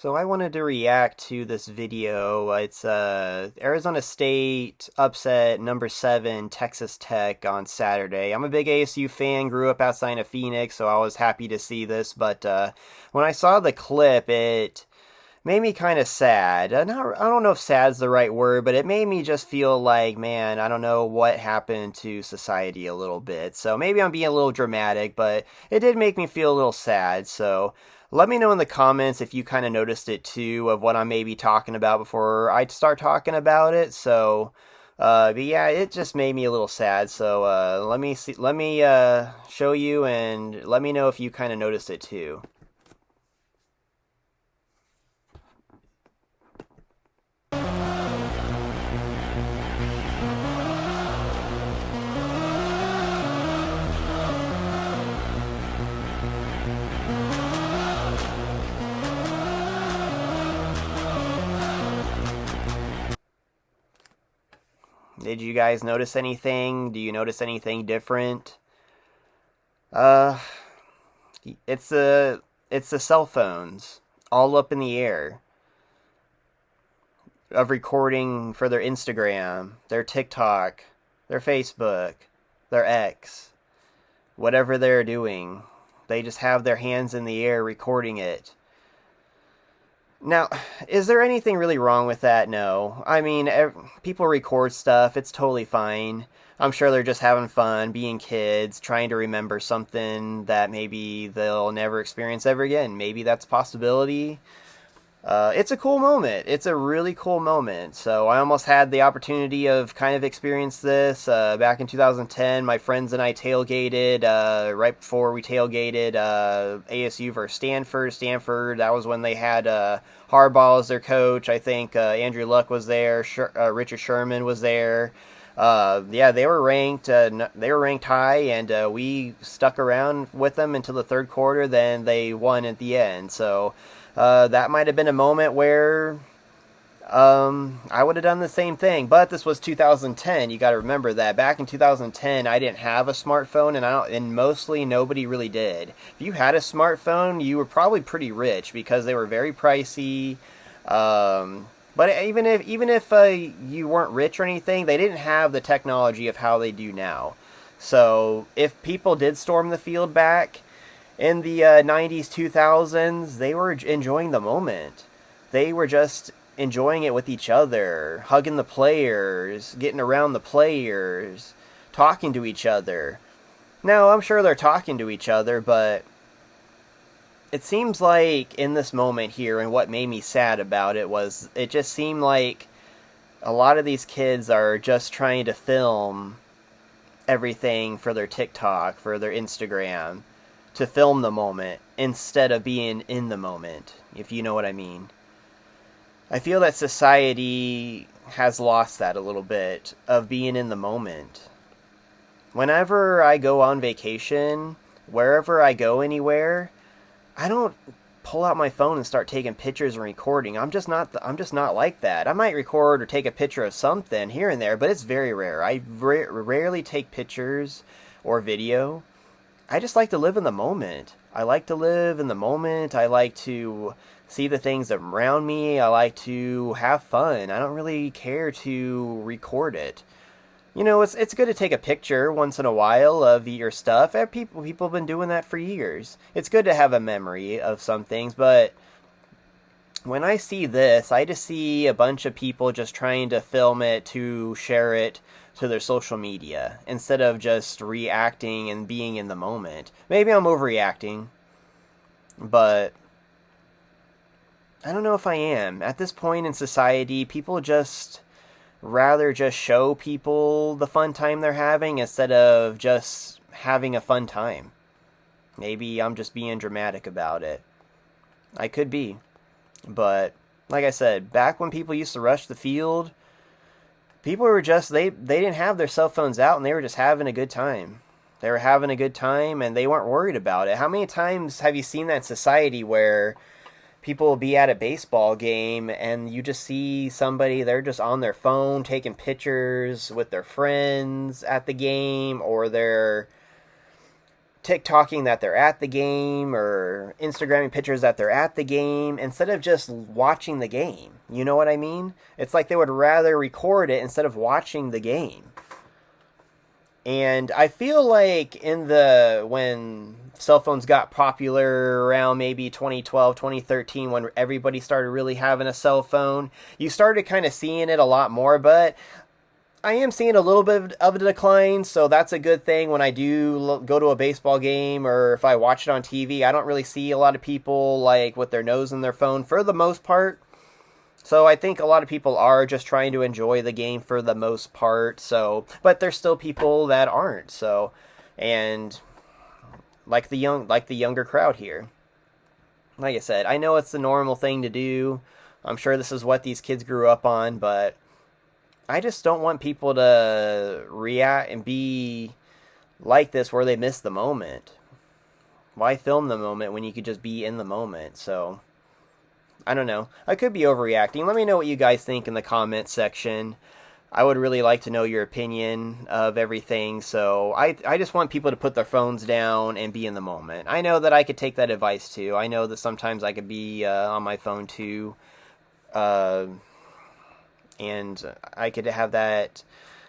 So I wanted to react to this video. It's Arizona State upset number 7 Texas Tech on Saturday. I'm a big ASU fan, grew up outside of Phoenix, so I was happy to see this. But when I saw the clip, it made me kind of sad. I don't know if sad's the right word, but it made me just feel like, man, I don't know what happened to society a little bit. So maybe I'm being a little dramatic, but it did make me feel a little sad. So let me know in the comments if you kind of noticed it too, of what I'm maybe talking about before I start talking about it. So, but yeah, it just made me a little sad. So let me show you and let me know if you kind of noticed it too. Did you guys notice anything? Do you notice anything different? Uh, it's the cell phones all up in the air of recording for their Instagram, their TikTok, their Facebook, their X, whatever they're doing. They just have their hands in the air recording it. Now, is there anything really wrong with that? No. I mean, people record stuff, it's totally fine. I'm sure they're just having fun, being kids, trying to remember something that maybe they'll never experience ever again. Maybe that's a possibility. It's a cool moment. It's a really cool moment. So I almost had the opportunity of kind of experience this back in 2010. My friends and I tailgated right before we tailgated ASU versus Stanford. Stanford, that was when they had Harbaugh as their coach. I think Andrew Luck was there. Richard Sherman was there. Yeah, they were ranked. They were ranked high, and we stuck around with them until the third quarter. Then they won at the end. So that might have been a moment where I would have done the same thing. But this was 2010. You got to remember that back in 2010, I didn't have a smartphone, and mostly nobody really did. If you had a smartphone, you were probably pretty rich because they were very pricey. But even if you weren't rich or anything, they didn't have the technology of how they do now. So if people did storm the field back in the 90s, 2000s, they were enjoying the moment. They were just enjoying it with each other, hugging the players, getting around the players, talking to each other. Now, I'm sure they're talking to each other, but it seems like in this moment here, and what made me sad about it was it just seemed like a lot of these kids are just trying to film everything for their TikTok, for their Instagram, to film the moment instead of being in the moment, if you know what I mean. I feel that society has lost that a little bit of being in the moment. Whenever I go on vacation, wherever I go anywhere, I don't pull out my phone and start taking pictures and recording. I'm just not like that. I might record or take a picture of something here and there, but it's very rare. I rarely take pictures or video. I just like to live in the moment. I like to live in the moment. I like to see the things around me. I like to have fun. I don't really care to record it. You know, it's good to take a picture once in a while of your stuff. People have been doing that for years. It's good to have a memory of some things, but when I see this, I just see a bunch of people just trying to film it to share it to their social media instead of just reacting and being in the moment. Maybe I'm overreacting, but I don't know if I am. At this point in society, people just rather just show people the fun time they're having instead of just having a fun time. Maybe I'm just being dramatic about it. I could be. But like I said, back when people used to rush the field, people were just they didn't have their cell phones out and they were just having a good time. They were having a good time and they weren't worried about it. How many times have you seen that in society where people will be at a baseball game and you just see somebody, they're just on their phone taking pictures with their friends at the game, or they're TikToking that they're at the game or Instagramming pictures that they're at the game instead of just watching the game. You know what I mean? It's like they would rather record it instead of watching the game. And I feel like when cell phones got popular around maybe 2012, 2013, when everybody started really having a cell phone, you started kind of seeing it a lot more, but I am seeing a little bit of a decline, so that's a good thing. When I do go to a baseball game or if I watch it on TV, I don't really see a lot of people like with their nose in their phone for the most part. So I think a lot of people are just trying to enjoy the game for the most part. So, but there's still people that aren't. So, and like the younger crowd here. Like I said, I know it's the normal thing to do. I'm sure this is what these kids grew up on, but I just don't want people to react and be like this where they miss the moment. Why film the moment when you could just be in the moment? So, I don't know. I could be overreacting. Let me know what you guys think in the comments section. I would really like to know your opinion of everything. So I just want people to put their phones down and be in the moment. I know that I could take that advice too. I know that sometimes I could be on my phone too. And I could have that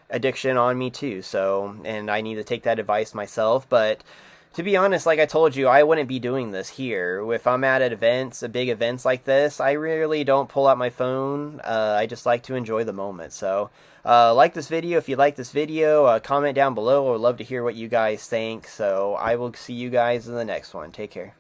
addiction on me too. So, and I need to take that advice myself. But to be honest, like I told you, I wouldn't be doing this here. If I'm at events, big events like this, I really don't pull out my phone. I just like to enjoy the moment. So, like this video. If you like this video, comment down below. I would love to hear what you guys think. So, I will see you guys in the next one. Take care.